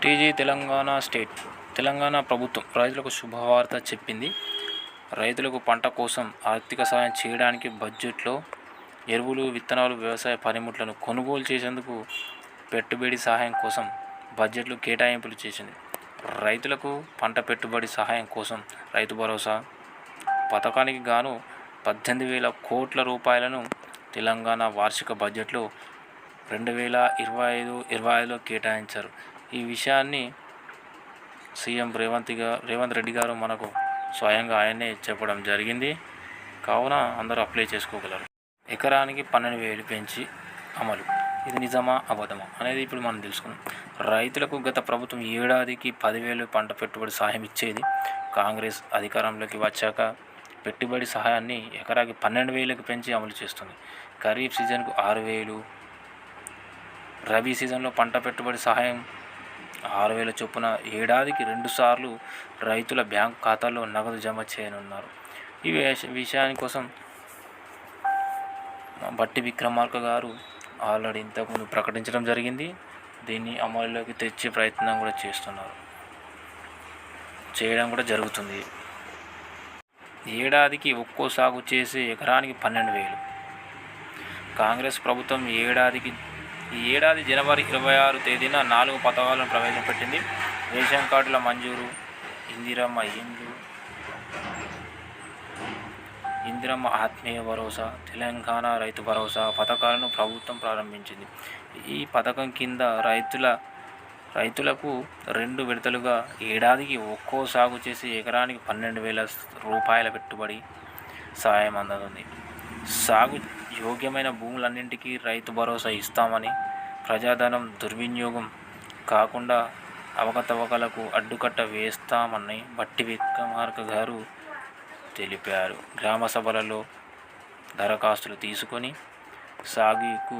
TG Telangana ప్రభుత్వం రైతులకు శుభవార్త చెప్పింది. రైతులకు పంట కోసం ఆర్థిక సాయం చేయడానికి బడ్జెట్లో ఎరువులు, విత్తనాలు, వ్యవసాయ పనిముట్లను కొనుగోలు చేసేందుకు పెట్టుబడి సహాయం కోసం బడ్జెట్లో కేటాయింపులు చేసింది. రైతులకు పంట పెట్టుబడి సహాయం కోసం రైతు భరోసా పథకానికి గాను 18,000 కోట్ల రూపాయలను తెలంగాణ వార్షిక బడ్జెట్లో 2025-26లో కేటాయించారు. ఈ విషయాన్ని సీఎం రేవంత్ రెడ్డి గారు మనకు స్వయంగా ఆయనే చెప్పడం జరిగింది. కావున అందరూ అప్లై చేసుకోగలరు. ఎకరానికి 12,000 పెంచి అమలు. ఇది నిజమా అబద్ధమా అనేది ఇప్పుడు మనం తెలుసుకుందాం. రైతులకు గత ప్రభుత్వం ఏడాదికి 10,000 పంట పెట్టుబడి సహాయం ఇచ్చేది. కాంగ్రెస్ అధికారంలోకి వచ్చాక పెట్టుబడి సహాయాన్ని ఎకరాకి 12,000కి పెంచి అమలు చేస్తుంది. ఖరీఫ్ సీజన్కు 6,000, రబీ సీజన్లో పంట పెట్టుబడి సహాయం 6,000 చొప్పున ఏడాదికి 2 సార్లు రైతుల బ్యాంకు ఖాతాల్లో నగదు జమ చేయనున్నారు. ఈ విషయాని కోసం బట్టి విక్రమార్క గారు ఆల్రెడీ ఇంతకుముందు ప్రకటించడం జరిగింది. దీన్ని అమలులోకి తెచ్చే ప్రయత్నం కూడా చేయడం కూడా జరుగుతుంది. ఏడాదికి ఒక్కో సాగు చేసే ఎకరానికి 12,000. కాంగ్రెస్ ప్రభుత్వం ఈ ఏడాది జనవరి 26 తేదీన 4 పథకాలను ప్రవేశపెట్టింది. రేషన్ కార్డుల మంజూరు, ఇందిరమ్మ ఆత్మీయ భరోసా, తెలంగాణ రైతు భరోసా పథకాలను ప్రభుత్వం ప్రారంభించింది. ఈ పథకం కింద రైతులకు 2 విడతలుగా ఏడాదికి ఒక్కో సాగు చేసి ఎకరానికి 12,000 రూపాయల పెట్టుబడి సాయం అందుతుంది. సాగు యోగ్యమైన భూములన్నింటికీ రైతు భరోసా ఇస్తామని, ప్రజాధనం దుర్వినియోగం కాకుండా అవకతవకలకు అడ్డుకట్ట వేస్తామని బట్టి విక్రమార్క గారు తెలిపారు. గ్రామ సభలలో దరఖాస్తులు తీసుకొని సాగుకు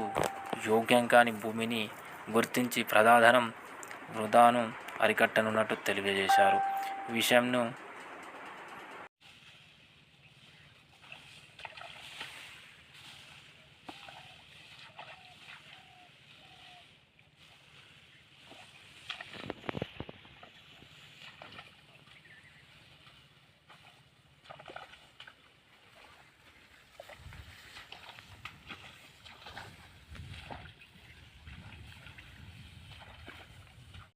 యోగ్యం కాని భూమిని గుర్తించి ప్రజాధనం వృధాను అరికట్టనున్నట్టు తెలియజేశారు. ఈ విషయంను